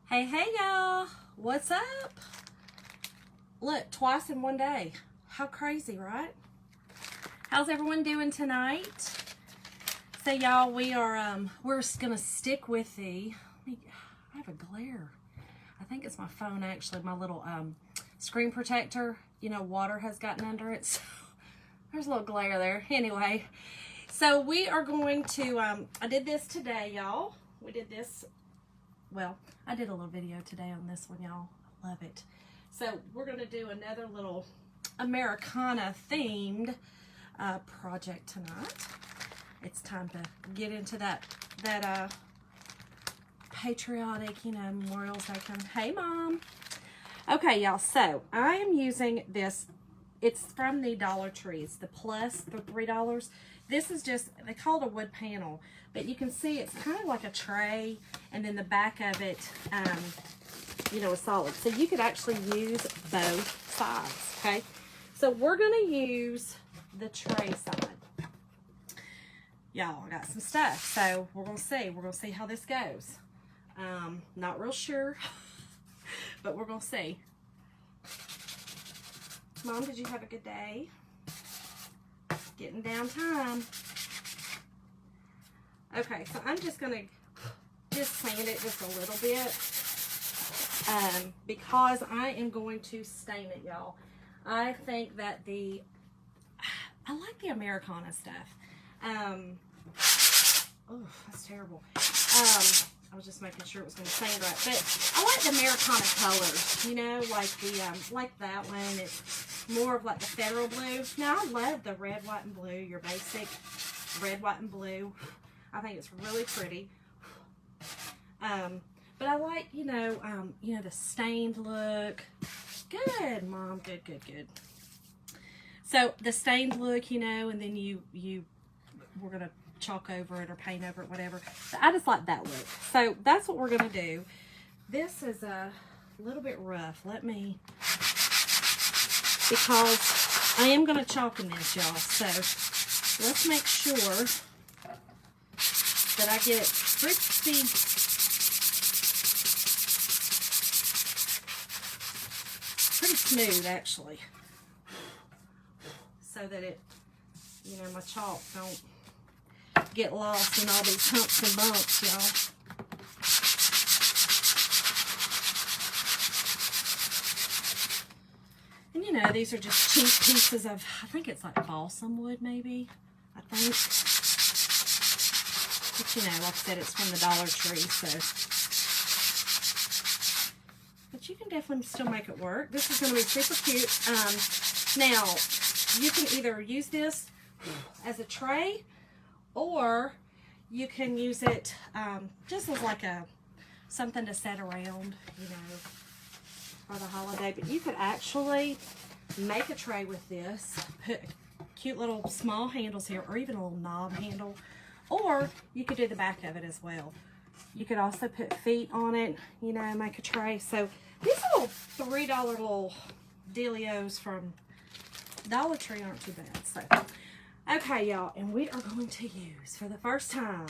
Hey y'all, what's up? Look, twice in one day. How crazy, right? How's everyone doing tonight? So y'all, we're gonna stick with I have a glare. I think it's my phone actually, my little screen protector. You know, water has gotten under it, so there's a little glare there. Anyway, so we are going to, I did this today, y'all. We did this. Well, I did a little video today on this one, y'all. I love it. So we're going to do another little Americana themed project tonight. It's time to get into that patriotic, you know, Memorial Day kind of, hey mom. Okay, y'all, so I am using this. It's from the Dollar Tree. It's the Plus, the $3. This is just, they call it a wood panel, but you can see it's kind of like a tray, and then the back of it, you know, is solid. So you could actually use both sides, okay? So we're going to use the tray side. Y'all, I got some stuff, so we're going to see. We're going to see how this goes. Not real sure, but we're going to see. Mom, did you have a good day? Getting down time. Okay, so I'm just gonna sand it just a little bit because I am going to stain it, y'all. I think that I like the Americana stuff. Oh, that's terrible. I was just making sure it was going to stain right, but I like the Americana colors, you know, like that one. It's more of like the Federal Blue. Now, I love the red, white, and blue, your basic red, white, and blue. I think it's really pretty. But I like, you know, the stained look. Good, Mom. Good, good, good. So the stained look, you know, and then we're going to chalk over it or paint over it, whatever. So I just like that look. So that's what we're going to do. This is a little bit rough. Because I am going to chalk in this, y'all. So let's make sure that I get it pretty smooth, actually. So that it, you know, my chalk don't get lost in all these humps and bumps, y'all. And you know, these are just cheap pieces of, I think it's like balsam wood, maybe. I think. But you know, like I said, it's from the Dollar Tree, so. But you can definitely still make it work. This is going to be super cute. Now, you can either use this as a tray, or you can use it just as like something to set around, you know, for the holiday. But you could actually make a tray with this, put cute little small handles here, or even a little knob handle, or you could do the back of it as well. You could also put feet on it, you know, make a tray. So these little $3 little dealios from Dollar Tree aren't too bad. So, okay, y'all, and we are going to use, for the first time,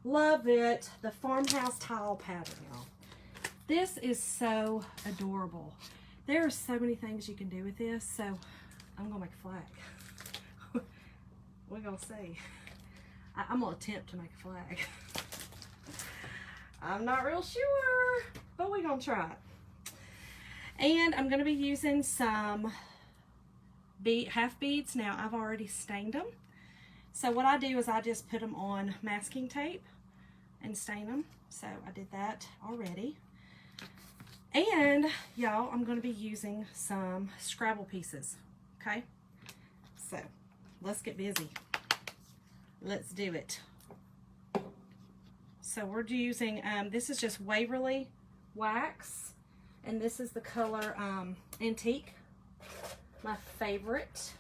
love it, the farmhouse tile pattern, y'all. This is so adorable. There are so many things you can do with this, so I'm going to make a flag. We're going to see. I'm going to attempt to make a flag. I'm not real sure, but we're going to try it. And I'm going to be using some half beads. Now, I've already stained them. So what I do is I just put them on masking tape and stain them. So I did that already. And y'all, I'm going to be using some Scrabble pieces. Okay? So let's get busy. Let's do it. So we're using, this is just Waverly wax, and this is the color Antique, my favorite.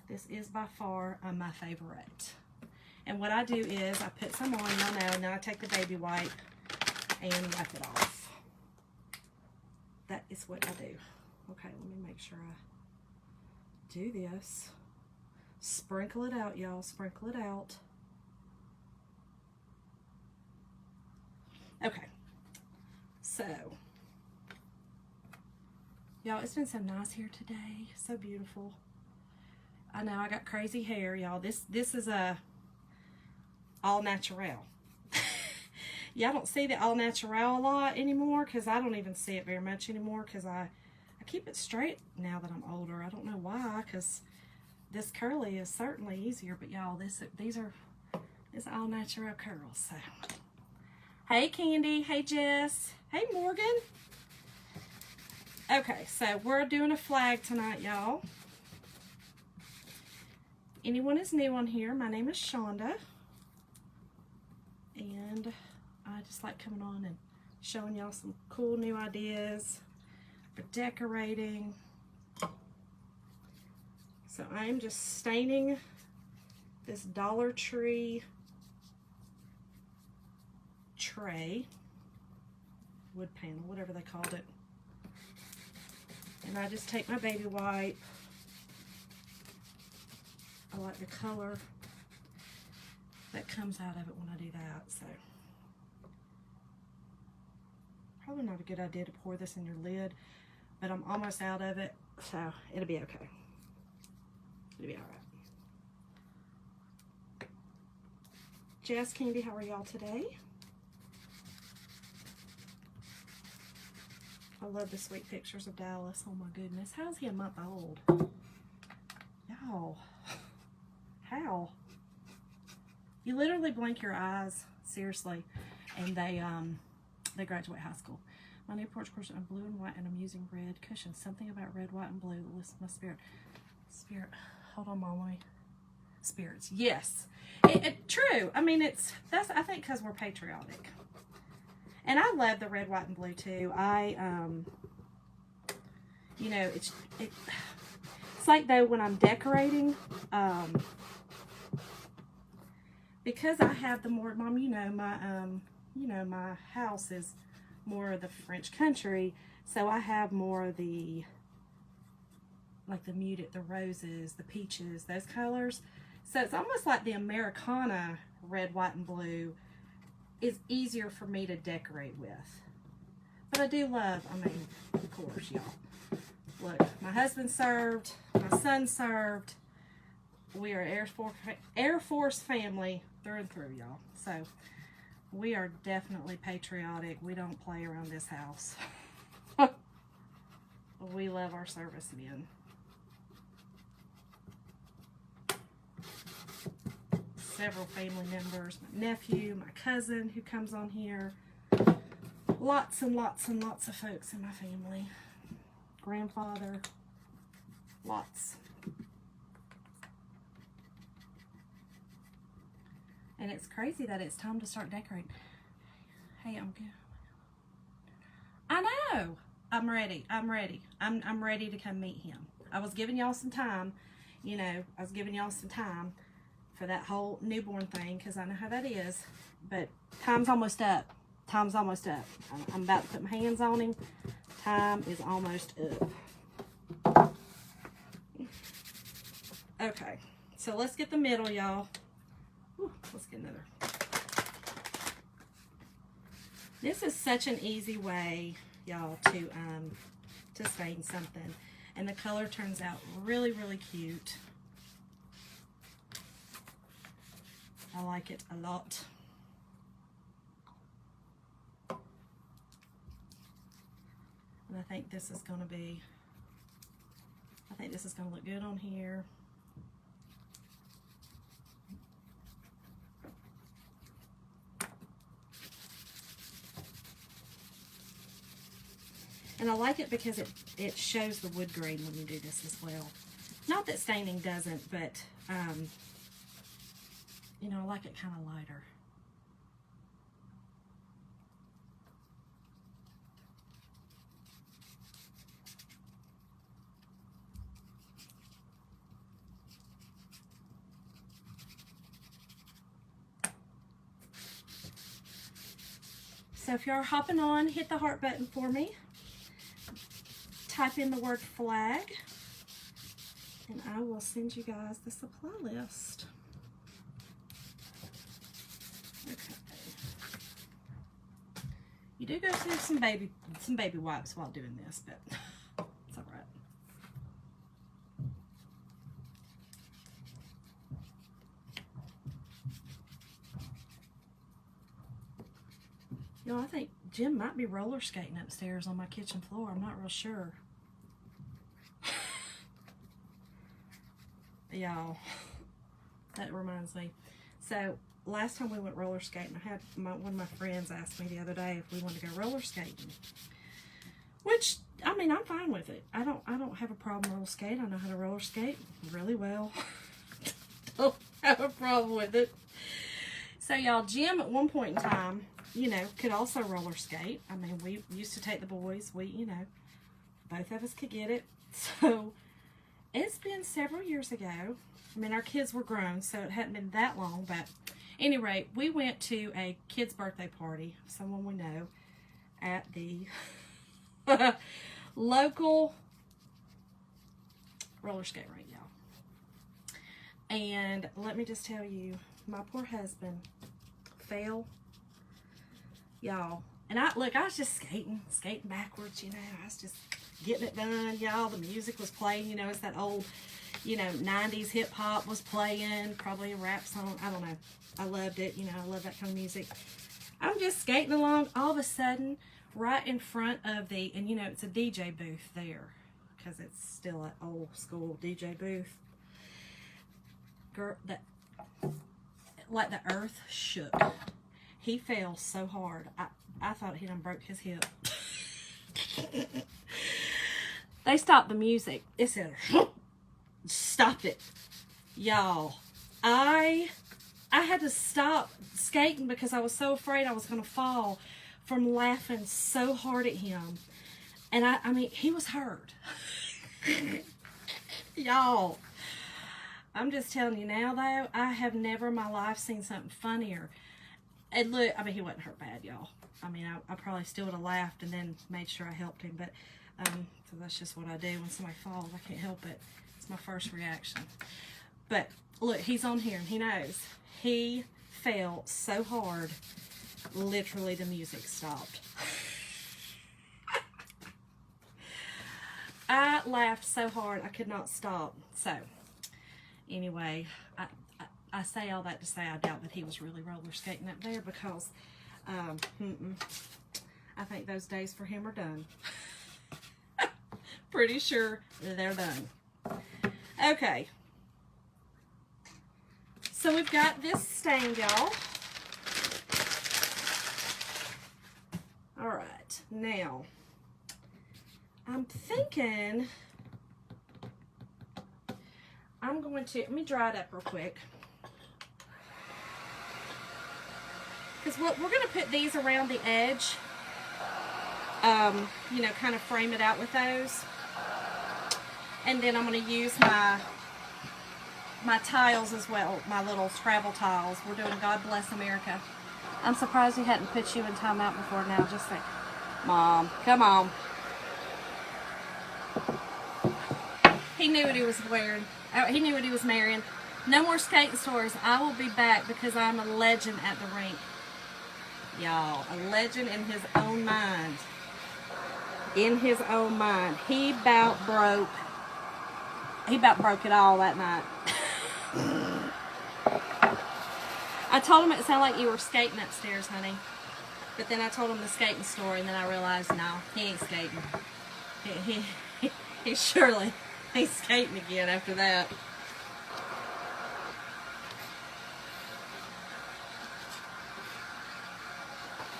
This is by far my favorite. And what I do is I put some on, y'all know, and then I take the baby wipe and wipe it off. That is what I do. Okay, let me make sure I do this. Sprinkle it out, y'all, sprinkle it out. Okay. So, y'all, it's been so nice here today. So beautiful. I know I got crazy hair, y'all. This is a all natural. Y'all don't see the all natural a lot anymore because I don't even see it very much anymore because I keep it straight now that I'm older. I don't know why, because this curly is certainly easier, but y'all, these are all natural curls. So, hey Candy, hey Jess, hey Morgan. Okay, so we're doing a flag tonight, y'all. Anyone is new on here, my name is Shonda, and I just like coming on and showing y'all some cool new ideas for decorating. So I'm just staining this Dollar Tree tray, wood panel, whatever they called it. And I just take my baby wipe. I like the color that comes out of it when I do that. So probably not a good idea to pour this in your lid, but I'm almost out of it, so it'll be okay. It'll be all right. Jess, Candy, how are y'all today? I love the sweet pictures of Dallas. Oh my goodness. How is he a month old? Y'all. How? You literally blink your eyes, seriously, and they graduate high school. My new porch cushion are blue and white, and I'm using red cushions. Something about red, white, and blue that lifts my spirit. Spirit. Hold on, Mom. Let me. Spirits. Yes. True. I mean, that's I think because we're patriotic. And I love the red, white, and blue too. You know, it's like though when I'm decorating, because I have the more, Mom, you know, my house is more of the French country, so I have more of the, like the muted, the roses, the peaches, those colors. So it's almost like the Americana red, white, and blue is easier for me to decorate with. But I do love, I mean, of course, y'all. Look, my husband served, my son served. We are Air Force family through and through, y'all. So we are definitely patriotic. We don't play around this house. We love our servicemen. Several family members, my nephew, my cousin who comes on here. Lots and lots and lots of folks in my family. Grandfather. Lots. And it's crazy that it's time to start decorating. Hey, I'm good. I know. I'm ready. I'm ready. I'm ready to come meet him. I was giving y'all some time. You know, I was giving y'all some time for that whole newborn thing because I know how that is. But time's almost up. Time's almost up. I'm about to put my hands on him. Time is almost up. Okay. So let's get the middle, y'all. Let's get another. This is such an easy way, y'all, to stain something. And the color turns out really, really cute. I like it a lot. And I think this is going to be, I think this is going to look good on here. And I like it because it shows the wood grain when you do this as well. Not that staining doesn't, but, you know, I like it kind of lighter. So if you're hopping on, hit the heart button for me. Type in the word flag, and I will send you guys the supply list. Okay. You do go through some baby wipes while doing this, but it's all right. You know, I think Jim might be roller skating upstairs on my kitchen floor. I'm not real sure. Y'all, that reminds me. So last time we went roller skating, I had one of my friends asked me the other day if we wanted to go roller skating. Which, I mean, I'm fine with it. I don't have a problem roller skate. I know how to roller skate really well. Don't have a problem with it. So y'all, Jim at one point in time, you know, could also roller skate. I mean, we used to take the boys. We, you know, both of us could get it. So it's been several years ago. I mean, our kids were grown, so it hadn't been that long. But at any rate, we went to a kid's birthday party, someone we know, at the local roller skate rink, y'all. And let me just tell you, my poor husband fell, y'all. And I was just skating backwards, you know. I was just getting it done, y'all. The music was playing, you know. It's that old, you know, 90s hip hop was playing, probably a rap song. I don't know. I loved it, you know. I love that kind of music. I'm just skating along. All of a sudden, right in front of the, and you know, it's a DJ booth there because it's still an old school DJ booth. Girl, like the earth shook. He fell so hard. I thought he done broke his hip. They stopped the music. It said, stopped it. Y'all, I had to stop skating because I was so afraid I was going to fall from laughing so hard at him. And I mean, he was hurt. Y'all, I'm just telling you now, though, I have never in my life seen something funnier. And look, I mean, he wasn't hurt bad, y'all. I mean, I probably still would have laughed and then made sure I helped him. But so that's just what I do when somebody falls. I can't help it. It's my first reaction. But look, he's on here and he knows. He fell so hard, literally the music stopped. I laughed so hard I could not stop. So anyway, I say all that to say I doubt that he was really roller skating up there because I think those days for him are done. Pretty sure they're done. Okay. So we've got this stain, y'all. All right. Now, I'm thinking I'm going to, let me dry it up real quick. Because we're going to put these around the edge. You know, kind of frame it out with those. And then I'm going to use my tiles as well, my little Scrabble tiles. We're doing God Bless America. I'm surprised he hadn't put you in timeout before now. Just like, Mom, come on. He knew what he was wearing. He knew what he was marrying. No more skating stores. I will be back because I'm a legend at the rink. Y'all, a legend in his own mind. In his own mind. He about broke it all that night. I told him it sounded like you were skating upstairs, honey. But then I told him the skating story, and then I realized, no, he ain't skating. He surely ain't skating again after that.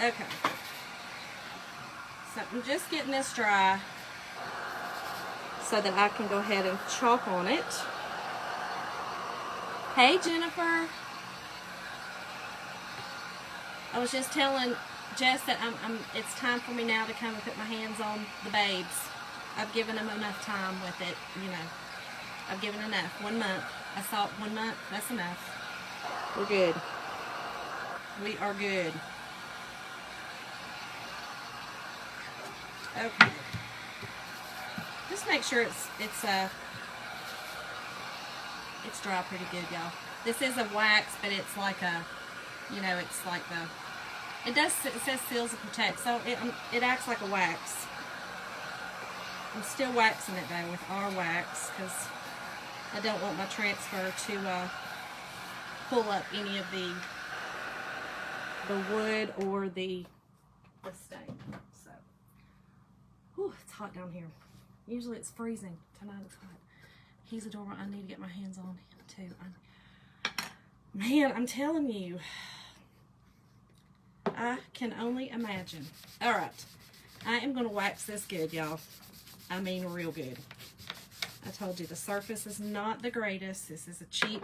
Okay. So I'm just getting this dry so that I can go ahead and chalk on it. Hey, Jennifer. I was just telling Jess that it's time for me now to kind of put my hands on the babes. I've given them enough time with it, you know. I've given enough. 1 month. I saw it 1 month. That's enough. We're good. We are good. Okay. Just make sure it's dry pretty good, y'all. This is a wax, but it's like a, you know, it's like the It does, it says seals and protects, so it acts like a wax. I'm still waxing it though with our wax because I don't want my transfer to pull up any of the wood or the stain. So, whew, it's hot down here. Usually it's freezing. Tonight it's hot. He's adorable. I need to get my hands on him too. Man, I'm telling you, I can only imagine. All right, I am going to wax this good, y'all. I mean real good. I told you the surface is not the greatest. This is a cheap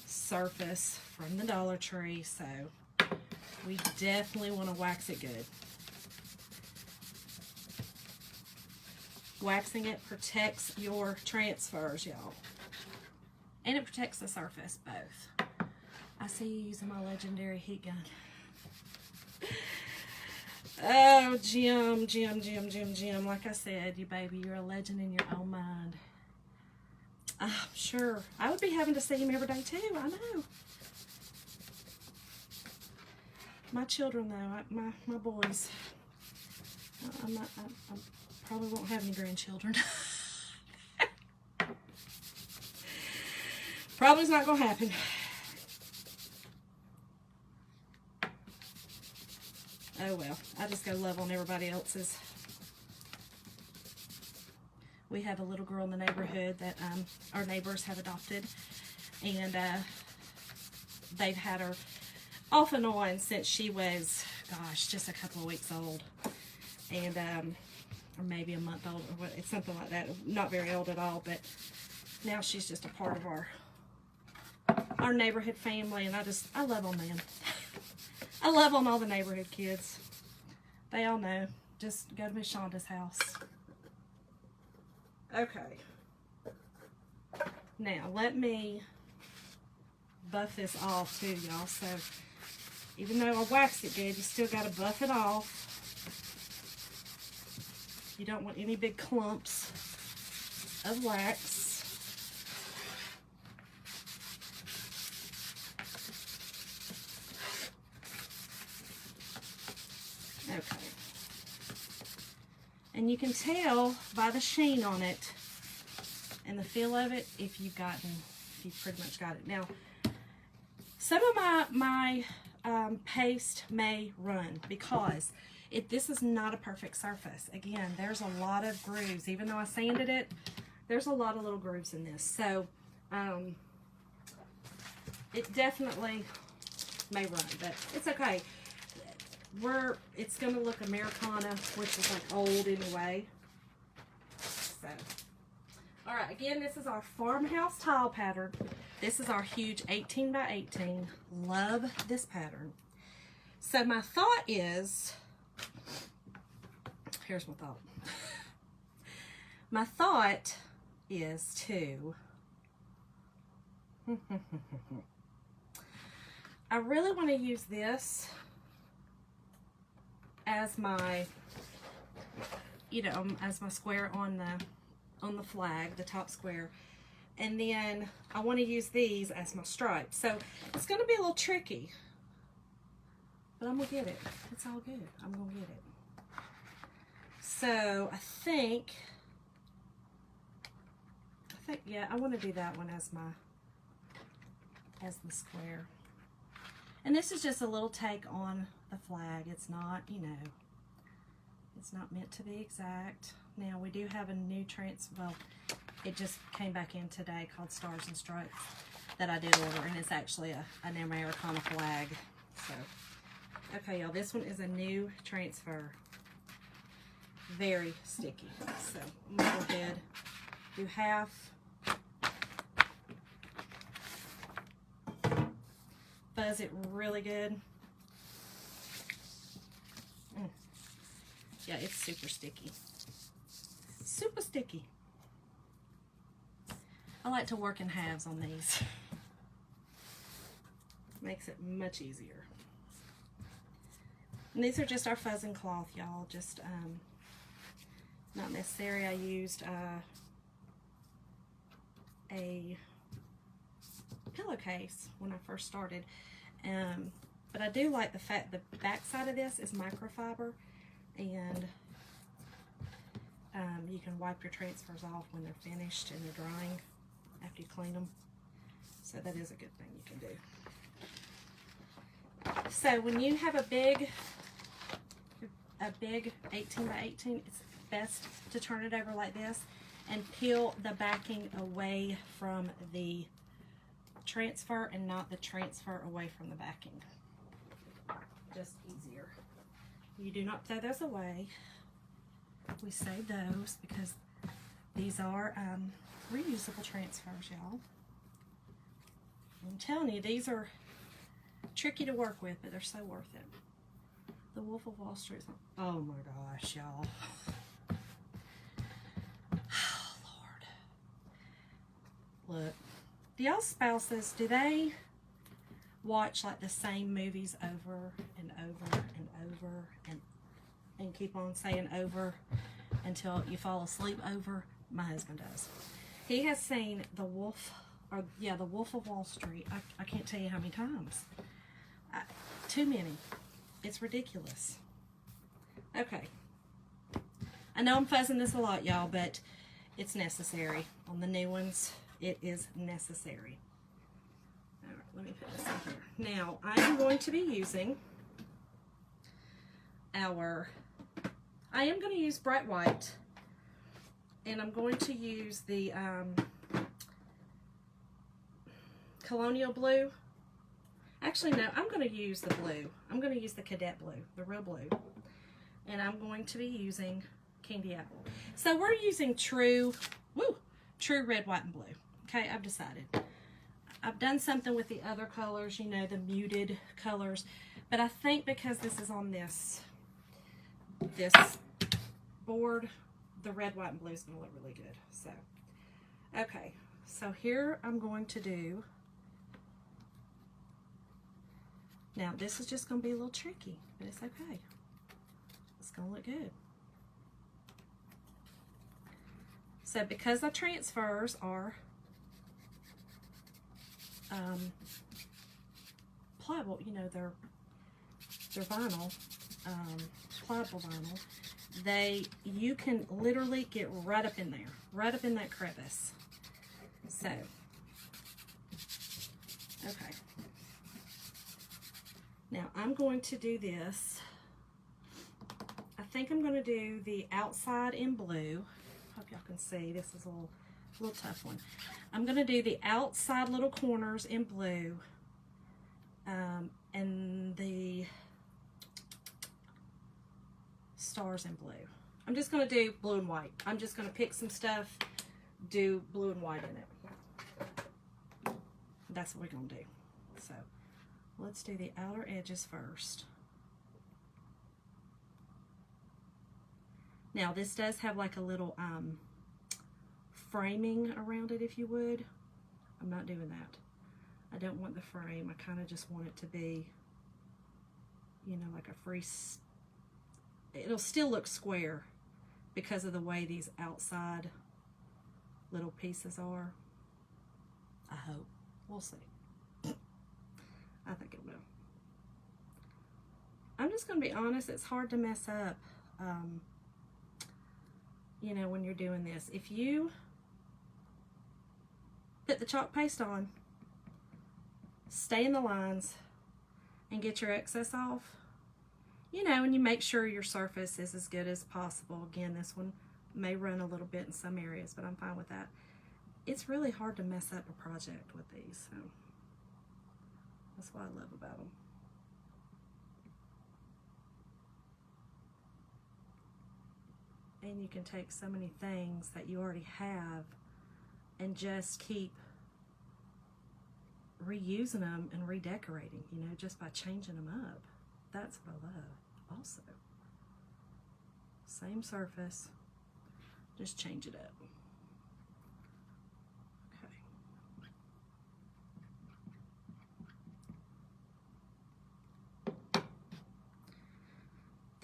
surface from the Dollar Tree, so we definitely want to wax it good. Waxing it protects your transfers, y'all. And it protects the surface, both. I see you using my legendary heat gun. Oh, Jim. Like I said, you baby, you're a legend in your own mind. I'm sure. I would be having to see him every day too, I know. My children though, my boys. I probably won't have any grandchildren. Probably not gonna happen. Oh well, I just go love on everybody else's. We have a little girl in the neighborhood that our neighbors have adopted, and they've had her off and on since she was, gosh, just a couple of weeks old, and or maybe a month old, or what, it's something like that. Not very old at all, but now she's just a part of our neighborhood family, and I love on them. I love on all the neighborhood kids. They all know. Just go to Miss Shonda's house. Okay. Now, let me buff this off too, y'all. So, even though I waxed it good, you still got to buff it off. You don't want any big clumps of wax. Okay. And you can tell by the sheen on it and the feel of it if you've pretty much got it. Now, some of my paste may run because this is not a perfect surface. Again, there's a lot of grooves. Even though I sanded it, there's a lot of little grooves in this. So, it definitely may run, but it's okay. It's going to look Americana, which is like old anyway. So, all right, again, this is our farmhouse tile pattern. This is our huge 18 by 18. Love this pattern. So my thought is, here's my thought. My thought is to, I really want to use this as my, as my square on the flag, the top square. And then I want to use these as my stripes. So it's going to be a little tricky, but I'm going to get it. It's all good. I'm going to get it. So I think, yeah, I want to do that one as the square. And this is just a little take on the flag. It's not, it's not meant to be exact. Now we do have a new well, it just came back in today called Stars and Stripes that I did order, and it's actually an Americana flag. So, okay, y'all, this one is a new transfer. Very sticky. So I'm gonna go ahead, do half. Fuzz it really good. Yeah, it's super sticky. Super sticky. I like to work in halves on these. Makes it much easier. And these are just our fuzzing cloth, y'all. Just not necessary. I used a pillowcase when I first started. But I do like the fact the back side of this is microfiber, and you can wipe your transfers off when they're finished and they're drying after you clean them. So that is a good thing you can do. So when you have a big 18 by 18, it's best to turn it over like this and peel the backing away from the transfer and not the transfer away from the backing. Just easier. You do not throw those away. We save those because these are reusable transfers, y'all. I'm telling you, these are tricky to work with, but they're so worth it. The Wolf of Wall Street. Oh my gosh, y'all. Oh, Lord. Look. Do y'all spouses, do they watch like the same movies over and over and over and keep on saying over until you fall asleep over? My husband does. He has seen The Wolf of Wall Street. I can't tell you how many times. Too many. It's ridiculous. Okay. I know I'm fuzzing this a lot, y'all, but it's necessary. On the new ones, it is necessary. All right, let me put this in here. Now, I am going to be using I am going to use bright white, and I'm going to use the Colonial Blue. Actually, no, I'm going to use the blue. I'm going to use the Cadet Blue, the real blue. And I'm going to be using Candy Apple. So we're using true red, white, and blue. Okay, I've decided. I've done something with the other colors, you know, the muted colors. But I think because this is on this board, the red, white, and blue is going to look really good. So, okay. So here I'm going to do... Now, this is just going to be a little tricky, but it's okay. It's going to look good. So, because the transfers are pliable, you know, they're vinyl, pliable vinyl, you can literally get right up in there, right up in that crevice. So, okay. Now, I'm going to do this. I think I'm going to do the outside in blue. Hope y'all can see. This is a little tough one. I'm going to do the outside little corners in blue. And the stars in blue. I'm just going to do blue and white. I'm just going to pick some stuff, do blue and white in it. That's what we're going to do. So, let's do the outer edges first. Now, this does have like a little framing around it, if you would. I'm not doing that. I don't want the frame. I kind of just want it to be, you know, like a free... It'll still look square because of the way these outside little pieces are. I hope. We'll see. I think it will. I'm just going to be honest, it's hard to mess up, you know, when you're doing this. If you put the chalk paste on, stay in the lines, and get your excess off, you know, and you make sure your surface is as good as possible. Again, this one may run a little bit in some areas, but I'm fine with that. It's really hard to mess up a project with these, so that's what I love about them. And you can take so many things that you already have and just keep reusing them and redecorating, you know, just by changing them up. That's what I love also. Same surface, just change it up.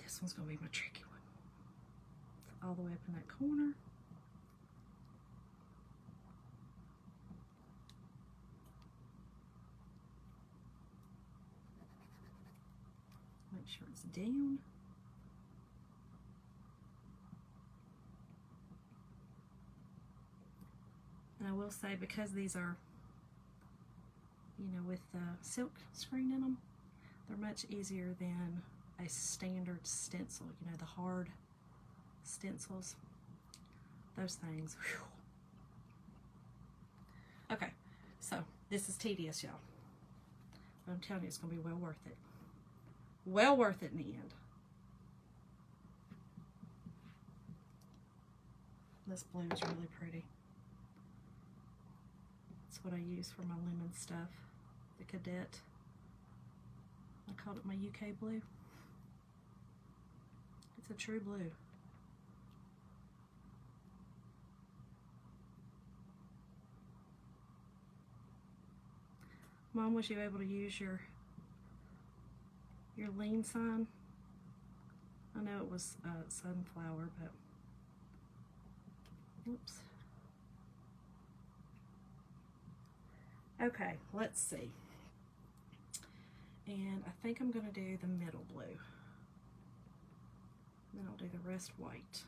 This one's going to be my tricky one. It's all the way up in that corner. make sure it's down. And I will say, because these are, you know, with silk screen in them, they're much easier than a standard stencil, you know, the hard stencils. Those things, whew. Okay, so this is tedious, y'all. But I'm telling you, it's going to be well worth it. Well worth it in the end. This blue is really pretty. That's what I use for my lemon stuff. The Cadet. I called it my UK blue. It's a true blue. Mom, was you able to use your lean sign? I know it was sunflower, but oops. Okay, let's see. And I think I'm going to do the middle blue. Then I'll do the rest white.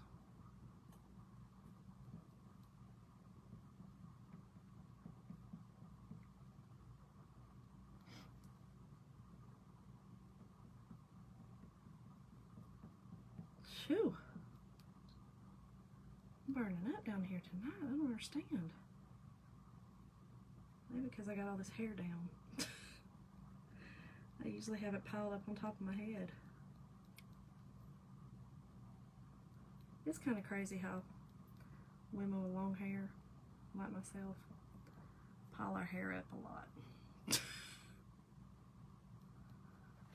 Phew. I'm burning up down here tonight. I don't understand. Maybe because I got all this hair down. I usually have it piled up on top of my head. It's kind of crazy how women with long hair, like myself, pile our hair up a lot.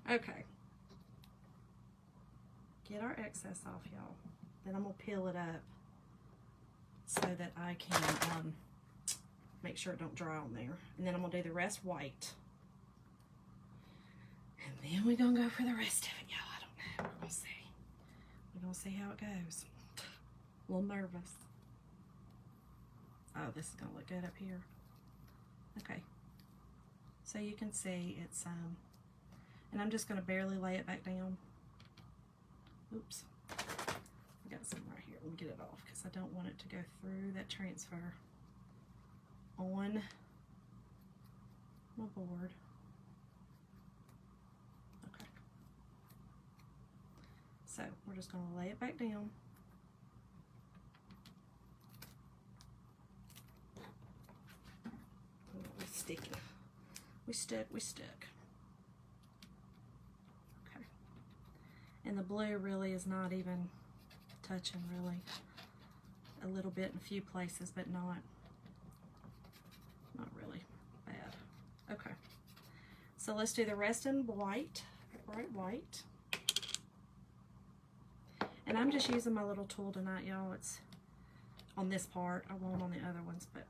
Okay. Get our excess off, y'all. Then I'm going to peel it up so that I can make sure it don't dry on there. And then I'm going to do the rest white. And then we're going to go for the rest of it, y'all. I don't know. We're going to see. We're going to see how it goes. A little nervous. Oh, this is going to look good up here. Okay. So you can see it's, and I'm just going to barely lay it back down. Oops. I got some right here. Let me get it off because I don't want it to go through that transfer on my board. Okay. So we're just going to lay it back down. Oh, we're sticky. We stuck. Okay. And the blue really is not even touching, really. A little bit in a few places, but not really bad. Okay. So let's do the rest in white, bright white. And I'm just using my little tool tonight, y'all. It's on this part. I won't on the other ones, but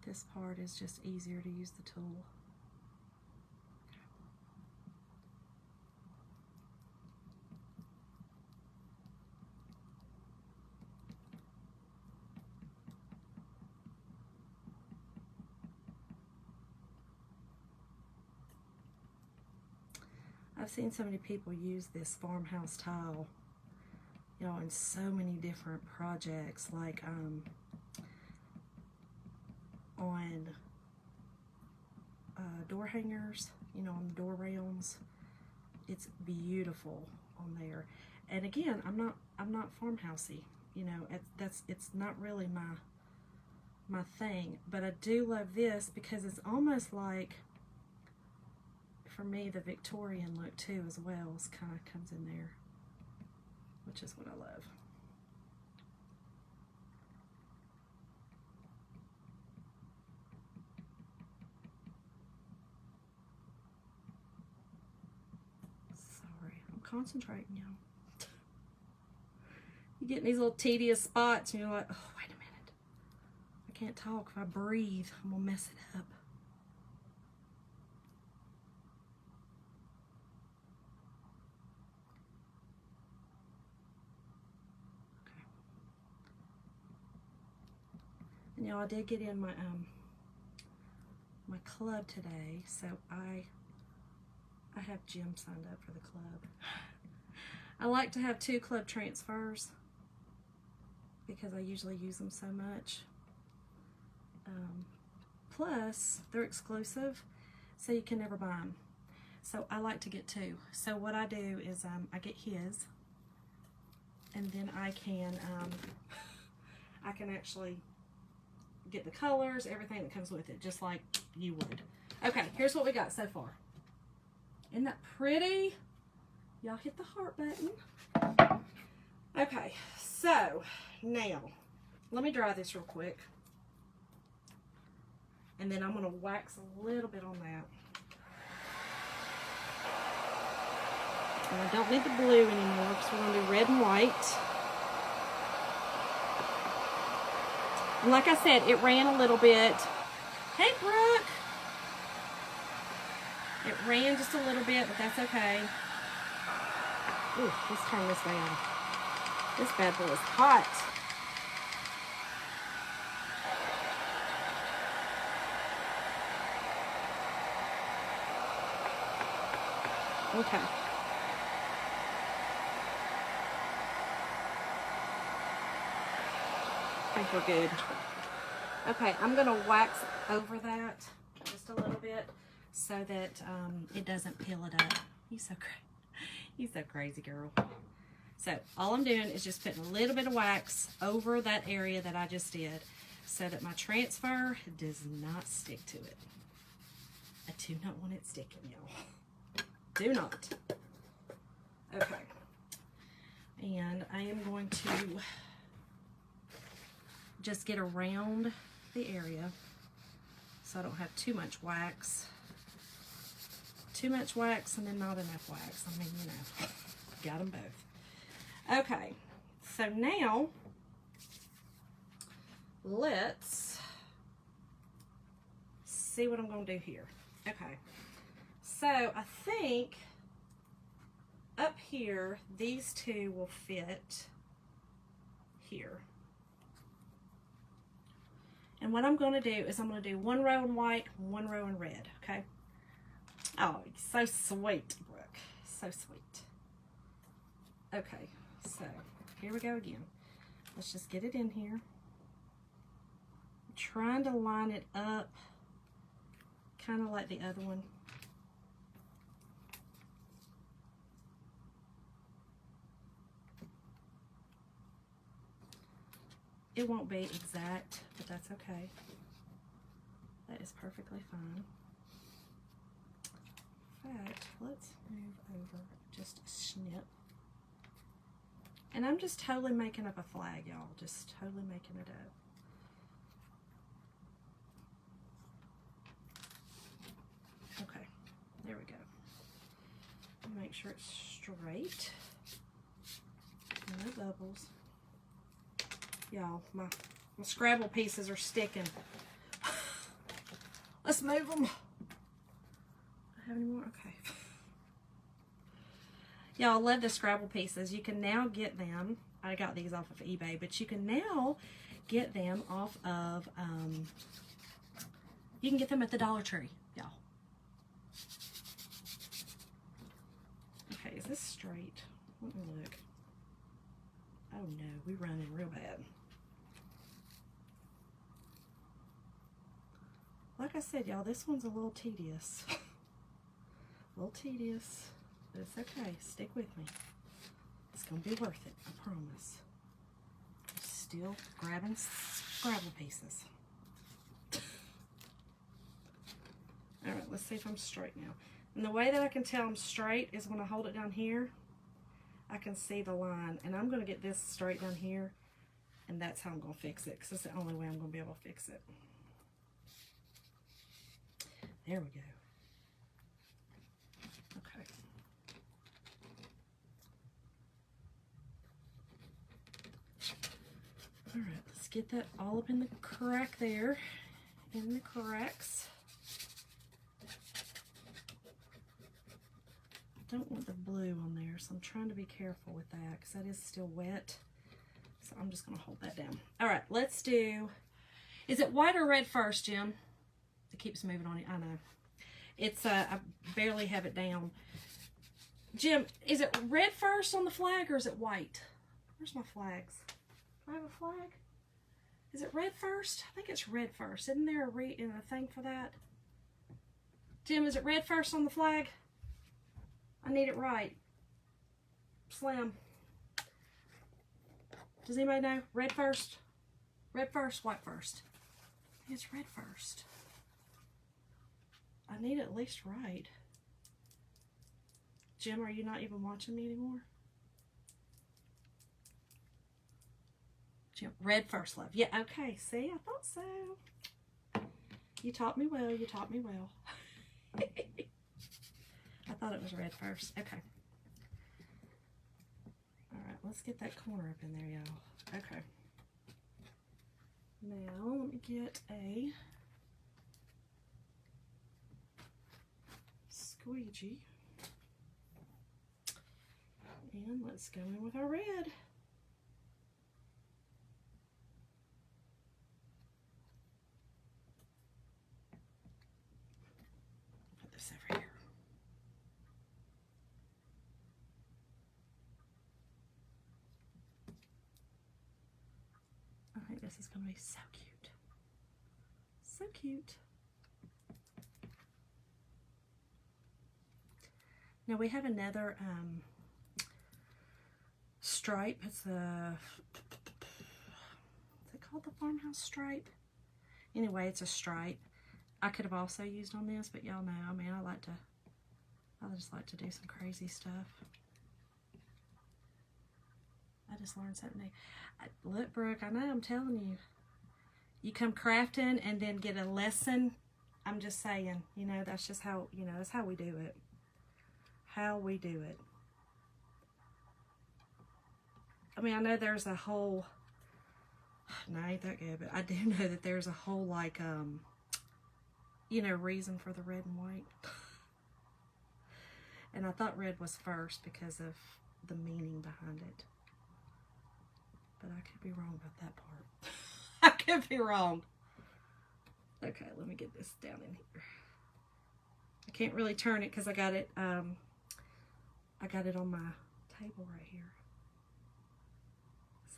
this part is just easier to use the tool. I've seen so many people use this farmhouse tile, you know, in so many different projects, like on door hangers, you know, on the door rails. It's beautiful on there. And again, I'm not farmhousey, you know. It's not really my thing, but I do love this because it's almost like, for me, the Victorian look too as well is kind of comes in there, which is what I love. Sorry, I'm concentrating, y'all. You get in these little tedious spots and you're like, oh, wait a minute. I can't talk. If I breathe, I'm gonna mess it up. And y'all, I did get in my my club today, so I I have Jim signed up for the club. I like to have 2 club transfers because I usually use them so much. Plus, they're exclusive, so you can never buy them. So I like to get 2. So what I do is I get his, and then I can actually get the colors, everything that comes with it, just like you would. Okay, here's what we got so far. Isn't that pretty? Y'all hit the heart button. Okay, so now let me dry this real quick, and then I'm going to wax a little bit on that. And I don't need the blue anymore because we're going to do red and white. And like I said, it ran a little bit. Hey, Brooke. It ran just a little bit, but that's okay. Ooh, let's turn this down. This bad boy is hot. Okay. I think we're good. Okay, I'm going to wax over that just a little bit so that it doesn't peel it up. You're so crazy, girl. So all I'm doing is just putting a little bit of wax over that area that I just did so that my transfer does not stick to it. I do not want it sticking, y'all. Do not. Okay. And I am going to just get around the area so I don't have too much wax. Too much wax and then not enough wax. I mean, you know, got them both. Okay, so now let's see what I'm going to do here. Okay, so I think up here, these 2 will fit here. And what I'm going to do is I'm going to do 1 row in white, 1 row in red, okay? Oh, so sweet, Brooke. So sweet. Okay, so here we go again. Let's just get it in here. I'm trying to line it up kind of like the other one. It won't be exact, but that's okay. That is perfectly fine. In fact, let's move over just a snip. And I'm just totally making up a flag, y'all. Just totally making it up. Okay, there we go. Make sure it's straight. No bubbles. Y'all, my Scrabble pieces are sticking. Let's move them. Do I have any more? Okay. Y'all, love the Scrabble pieces. You can now get them. I got these off of eBay, but you can now get them off of, you can get them at the Dollar Tree, y'all. Okay, is this straight? Let me look. Oh no, we're running real bad. Like I said, y'all, this one's a little tedious. A little tedious, but it's okay. Stick with me. It's going to be worth it, I promise. Still grabbing Scrabble pieces. Alright, let's see if I'm straight now. And the way that I can tell I'm straight is when I hold it down here, I can see the line. And I'm going to get this straight down here, and that's how I'm going to fix it, because that's the only way I'm going to be able to fix it. There we go. Okay. All right, let's get that all up in the crack there, in the cracks. Don't want the blue on there, so I'm trying to be careful with that because that is still wet. So I'm just going to hold that down. All right, let's do, is it white or red first, Jim? It keeps moving on you, I know. It's I barely have it down. Jim, is it red first on the flag or is it white? Where's my flags? Do I have a flag? Is it red first? I think it's red first. Isn't there a thing for that? Jim, is it red first on the flag? I need it right. Slim. Does anybody know? Red first? Red first, white first. I think it's red first. I need it at least right. Jim, are you not even watching me anymore? Jim, red first, love. Yeah, okay. See, I thought so. You taught me well. You taught me well. I thought it was red first. Okay. All right, let's get that corner up in there, y'all. Okay. Now, let me get a squeegee. And let's go in with our red. Put this over here. I think this is going to be so cute. So cute. Now we have another stripe. It's a, is it called the farmhouse stripe? Anyway, it's a stripe. I could have also used on this, but y'all know, I mean, I just like to do some crazy stuff. I just learned something new. Look, Brooke, I know, I'm telling you. You come crafting and then get a lesson. I'm just saying, you know, that's just how, you know, that's how we do it. How we do it. I mean, I know there's a whole, no, ain't that good, but I do know that there's a whole, like, you know, reason for the red and white. And I thought red was first because of the meaning behind it. But I could be wrong about that part. I could be wrong. Okay, let me get this down in here. I can't really turn it because I got it on my table right here.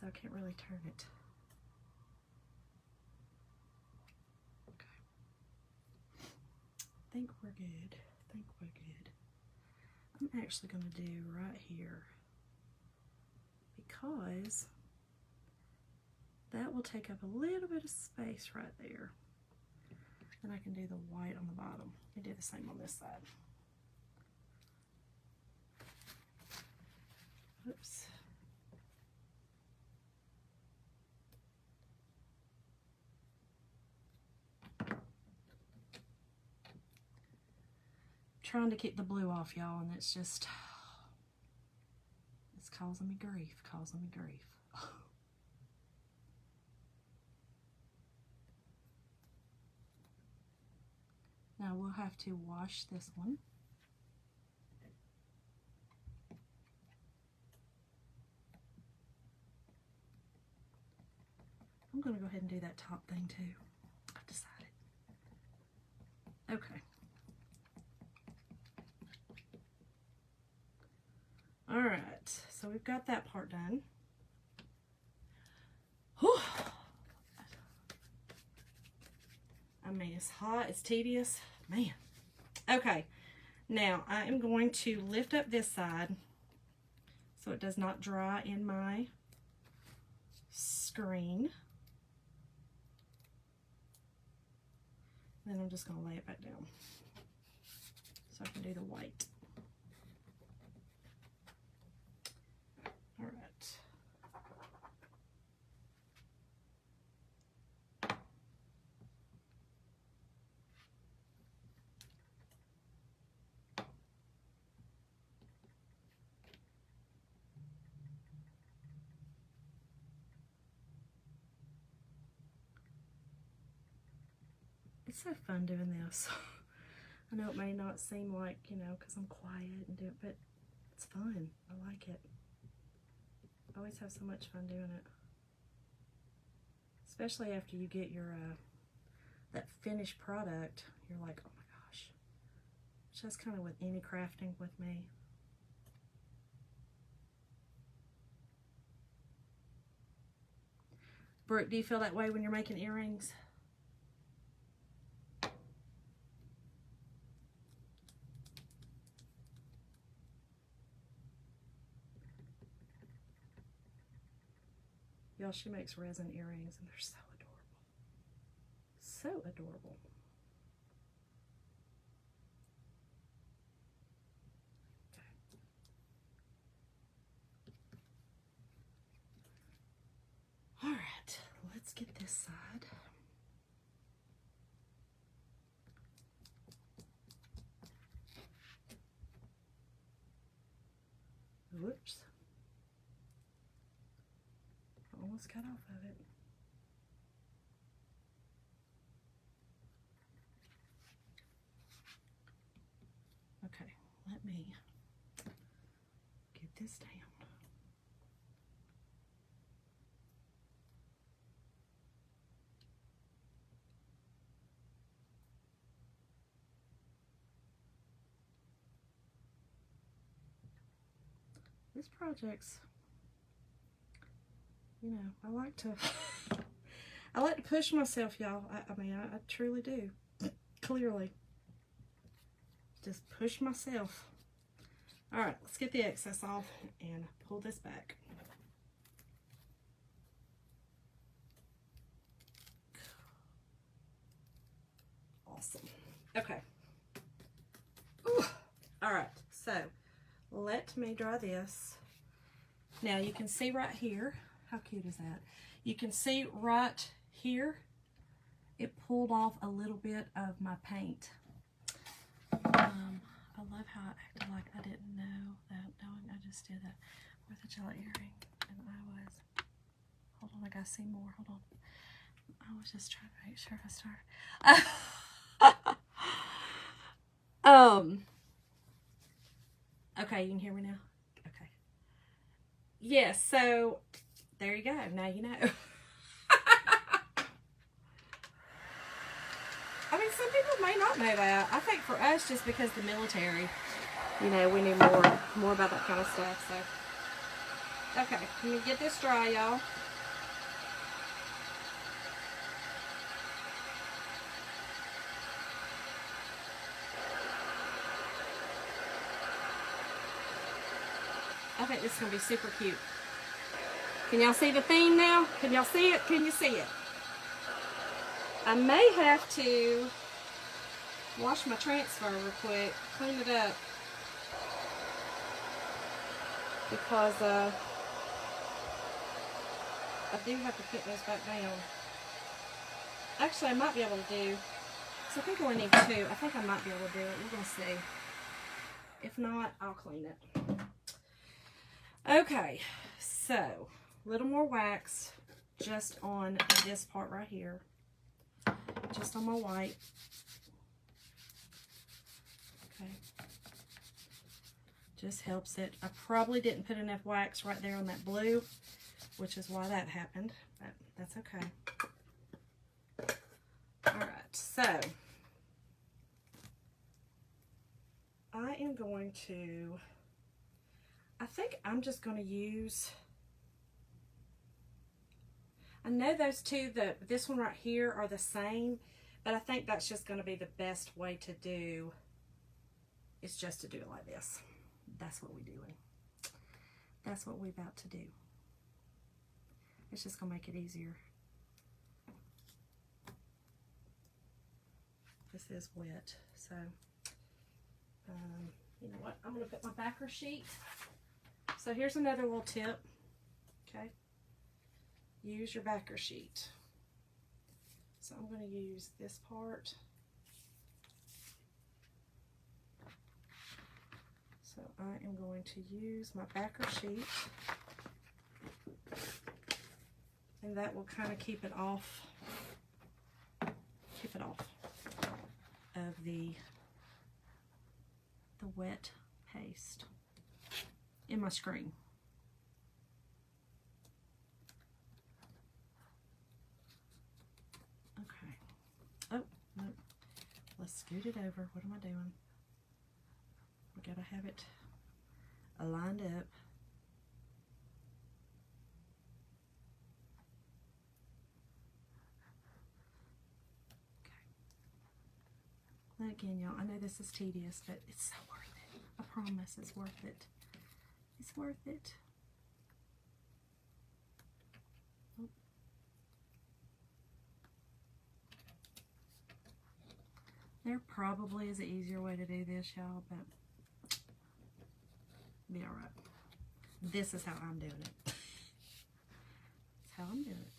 So I can't really turn it. Okay. I think we're good. I think we're good. I'm actually going to do right here because that will take up a little bit of space right there. And I can do the white on the bottom and do the same on this side. Oops. Trying to keep the blue off, y'all, and it's just, it's causing me grief, causing me grief. Now we'll have to wash this one. I'm going to go ahead and do that top thing too. I've decided. Okay. All right, so we've got that part done. Whew. I mean, it's hot, it's tedious, man. Okay, now I am going to lift up this side so it does not dry in my screen. Then I'm just going to lay it back down so I can do the white. All right. It's so fun doing this. I know it may not seem like, you know, because I'm quiet and do it, but it's fun. I like it. I always have so much fun doing it. Especially after you get your that finished product, you're like, oh my gosh, Just kind of with any crafting with me. Brooke, do you feel that way when you're making earrings? Y'all, she makes resin earrings and they're so adorable. So adorable. All right, let's get this side. Whoops. Almost cut off of it. Okay, let me get this down. This project's, you know, I like to push myself, y'all. I mean, I truly do. Clearly. Just push myself. All right, let's get the excess off and pull this back. Awesome. Okay. Ooh. All right, so let me dry this. Now you can see right here, how cute is that? You can see right here, it pulled off a little bit of my paint. I love how I acted like I didn't know that, knowing I just did that with a jelly earring. And I was, hold on, I gotta see more, hold on. I was just trying to make sure I started. Okay, you can hear me now? Okay. Yes, so there you go. Now you know. I mean, some people may not know that. I think for us, just because the military, you know, we knew more about that kind of stuff. So, okay, let me get this dry, y'all. I think this is going to be super cute. Can y'all see the theme now? Can y'all see it? Can you see it? I may have to wash my transfer real quick, clean it up, because I do have to put those back down. Actually, I might be able to do, so I think I only need two. I think I might be able to do it. We're going to see. If not, I'll clean it. Okay, so a little more wax just on this part right here. Just on my white. Okay. Just helps it. I probably didn't put enough wax right there on that blue, which is why that happened, but that's okay. Alright, so I am going to, I think I'm just going to use, I know those two, this one right here are the same, but I think that's just going to be the best way to do, is just to do it like this. That's what we're doing. That's what we're about to do. It's just going to make it easier. This is wet, so you know what? I'm going to put my backer sheet. So here's another little tip. Okay. Use your backer sheet. So I'm going to use this part. So I am going to use my backer sheet, and that will kind of keep it off of the wet paste in my screen. Okay. Oh, no. Let's scoot it over. What am I doing? gotta have it aligned up. And again, y'all, I know this is tedious, but it's so worth it. I promise it's worth it. It's worth it. Oh. There probably is an easier way to do this, y'all, but be all right. This is how I'm doing it. That's how I'm doing it.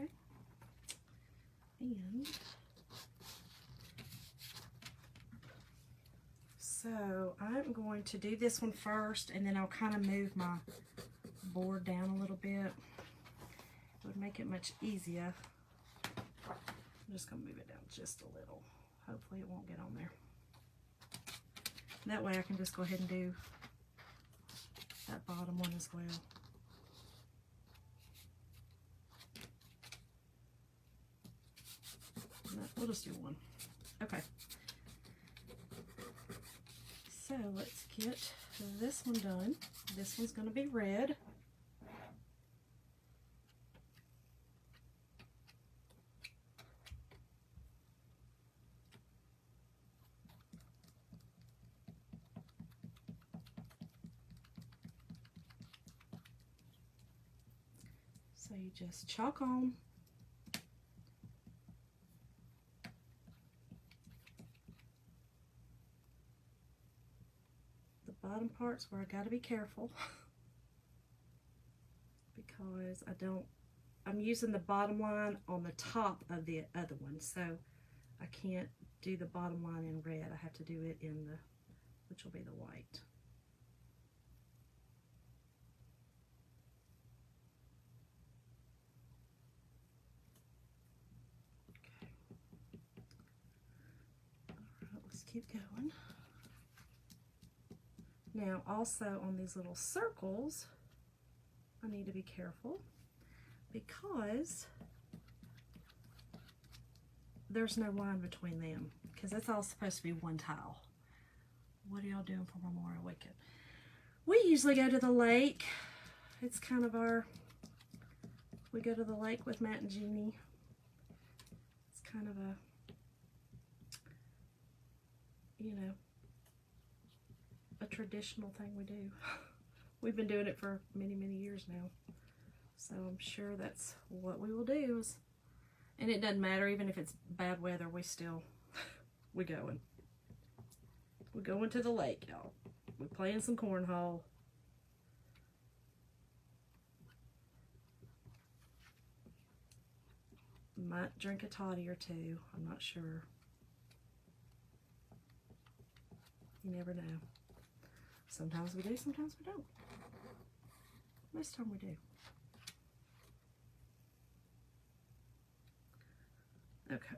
Okay. And so I'm going to do this one first, and then I'll kind of move my board down a little bit. It would make it much easier. I'm just going to move it down just a little. Hopefully it won't get on there. That way I can just go ahead and do that bottom one as well. We'll just do one. Okay. So let's get this one done. This one's going to be red. So you just chalk on. The bottom part's where I got to be careful because I'm using the bottom line on the top of the other one, so I can't do the bottom line in red. I have to do it in the, which will be the white. Keep going. Now also on these little circles, I need to be careful because there's no line between them because it's all supposed to be one tile. What are y'all doing for Memorial Weekend? We usually go to the lake. It's kind of we go to the lake with Matt and Jeannie. It's kind of a, you know, a traditional thing we do. We've been doing it for many, many years now. So I'm sure that's what we will do. And it doesn't matter, even if it's bad weather, we're going. We're going to the lake, y'all. We're playing some cornhole. Might drink a toddy or two, I'm not sure. You never know. Sometimes we do, sometimes we don't. Most time we do. Okay.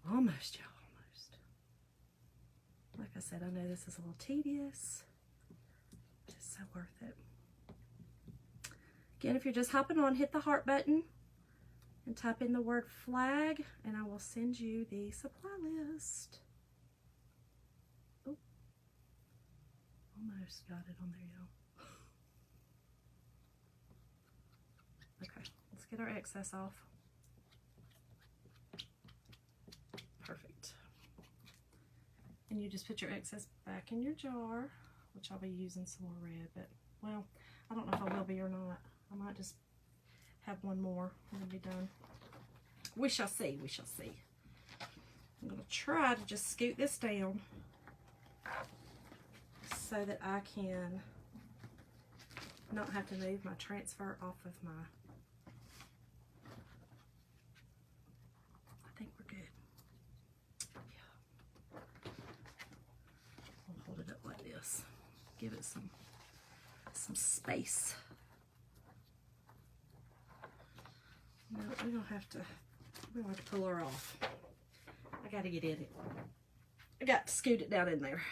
Almost, y'all, almost. Like I said, I know this is a little tedious, but it's so worth it. Again, if you're just hopping on, hit the heart button and type in the word flag, and I will send you the supply list. Oh, almost got it on there, y'all. Okay, let's get our excess off. Perfect. And you just put your excess back in your jar, which I'll be using some more red, but, well, I don't know if I will be or not. I might just have one more and then be done. We shall see, we shall see. I'm going to try to just scoot this down so that I can not have to move my transfer off of my, I think we're good. Yeah. I'll hold it up like this. Give it some space. No, we don't have to pull her off. I got to get in it. I got to scoot it down in there.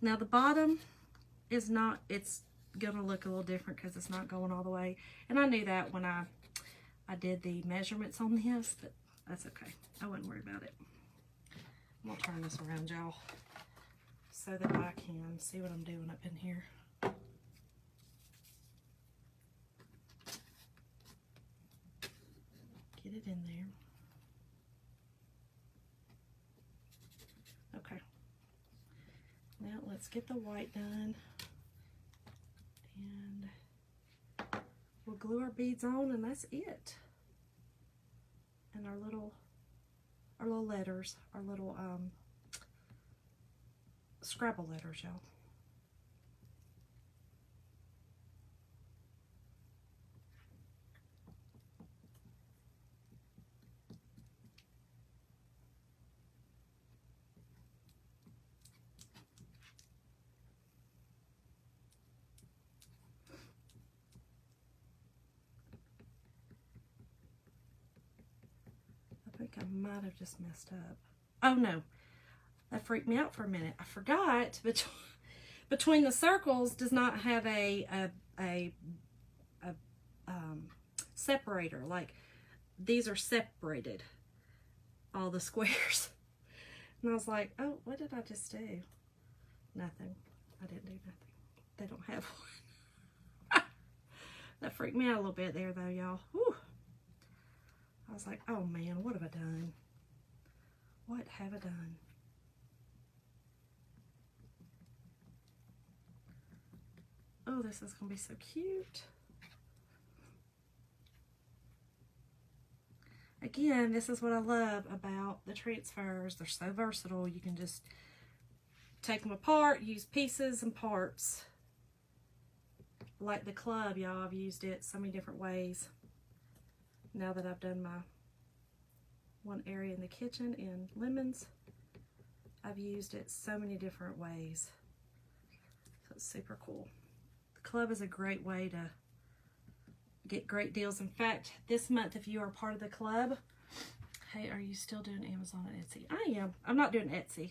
Now the bottom is not, it's gonna look a little different because it's not going all the way. And I knew that when I did the measurements on this, but that's okay. I wouldn't worry about it. I'm gonna turn this around, y'all, so that I can see what I'm doing up in here. Get it in there. Okay. Now let's get the white done. And we'll glue our beads on, and that's it. And our little letters, our little Scrabble letters, y'all. I think I might have just messed up. Oh no, that freaked me out for a minute. I forgot between the circles does not have a separator. Like, these are separated, all the squares. And I was like, oh, what did I just do? Nothing. I didn't do nothing. They don't have one. That freaked me out a little bit there though, y'all. Whew. I was like, oh man, what have I done? What have I done? Oh, this is going to be so cute. Again, this is what I love about the transfers. They're so versatile. You can just take them apart, use pieces and parts. Like the club, y'all, I've used it so many different ways. Now that I've done my one area in the kitchen in lemons, I've used it so many different ways. So it's super cool. The club is a great way to get great deals. In fact, this month, if you are part of the club, hey, are you still doing Amazon and Etsy? I am. I'm not doing Etsy.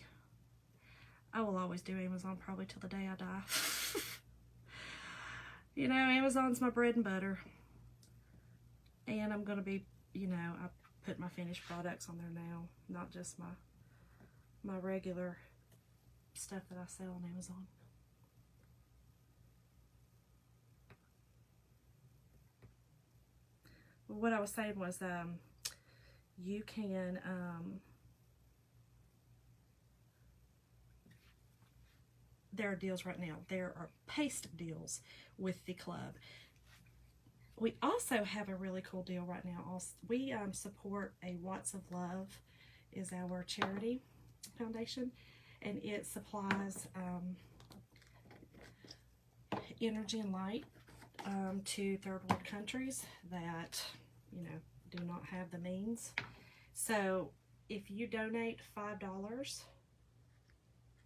I will always do Amazon probably till the day I die. You know, Amazon's my bread and butter. And I'm going to be, you know, I put my finished products on there now, not just my regular stuff that I sell on Amazon. What I was saying was, you can, there are deals right now. There are paste deals with the club. We also have a really cool deal right now. Also, we support a Watts of Love, is our charity foundation, and it supplies energy and light to third world countries that, you know, do not have the means. So if you donate $5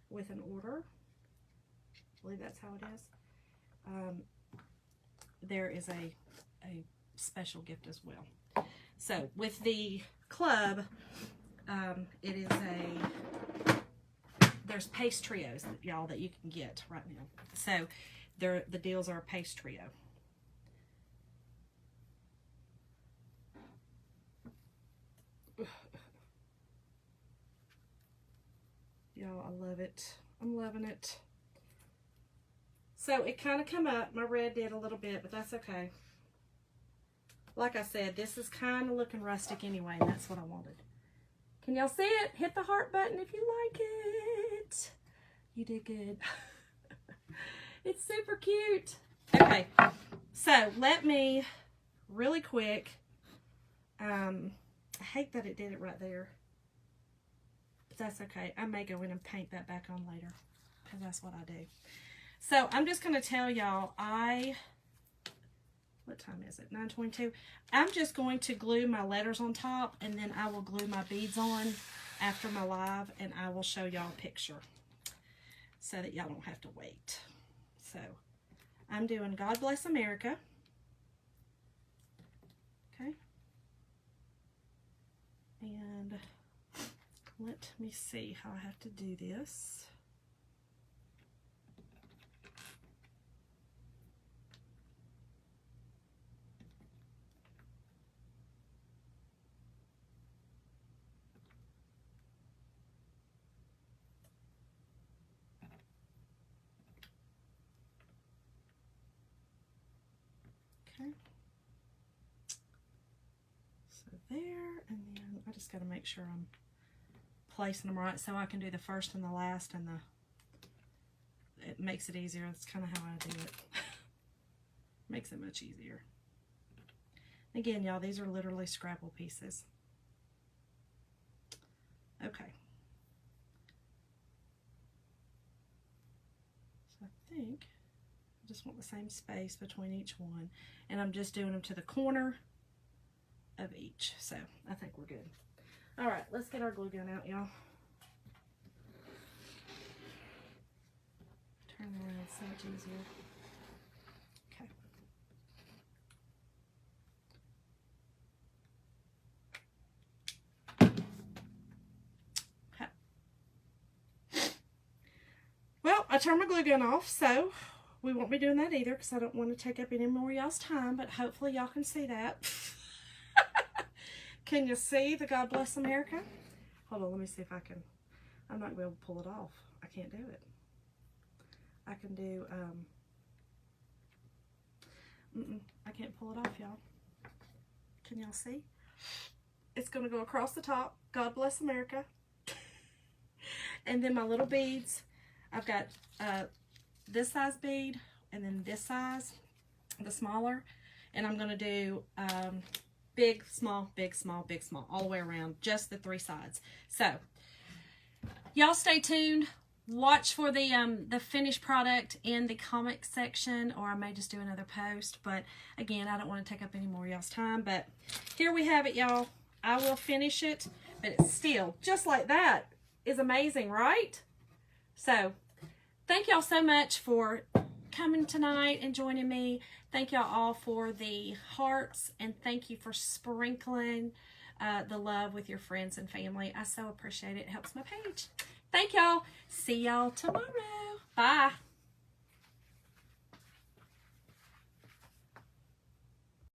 with an order, I believe that's how it is, there is a special gift as well. So with the club, it is there's paste trios, y'all, that you can get right now. So the deals are a paste trio. Y'all, I love it. I'm loving it. So it kind of come up. My red did a little bit, but that's okay. Like I said, this is kind of looking rustic anyway, and that's what I wanted. Can y'all see it? Hit the heart button if you like it. You did good. It's super cute. Okay, so let me really quick, I hate that it did it right there, but that's okay. I may go in and paint that back on later, because that's what I do. So I'm just going to tell y'all, what time is it? 9:22. I'm just going to glue my letters on top, and then I will glue my beads on after my live, and I will show y'all a picture so that y'all don't have to wait. So I'm doing God Bless America. Okay. And let me see how I have to do this. there, and then I just got to make sure I'm placing them right so I can do the first and the last, and it makes it easier. That's kind of how I do it. Makes it much easier. Again, y'all, these are literally Scrabble pieces. Okay. So I think I just want the same space between each one, and I'm just doing them to the corner of each. So I think we're good. All right, let's get our glue gun out, y'all. Turn around, so much easier. Okay. Well, I turned my glue gun off, so we won't be doing that either because I don't want to take up any more of y'all's time, but hopefully y'all can see that. Can you see the God Bless America? Hold on, let me see if I can. I'm not going to be able to pull it off. I can't do it. I can do, I can't pull it off, y'all. Can y'all see? It's going to go across the top. God Bless America. And then my little beads. I've got this size bead and then this size, the smaller. And I'm going to do big, small, big, small, big, small, all the way around, just the 3 sides. So, y'all stay tuned. Watch for the finished product in the comic section, or I may just do another post. But again, I don't want to take up any more of y'all's time. But here we have it, y'all. I will finish it, but it's still just like that. Is amazing, right? So, thank y'all so much for coming tonight and joining me. Thank y'all all for the hearts, and thank you for sprinkling the love with your friends and family. I so appreciate it. It helps my page. Thank y'all. See y'all tomorrow. Bye.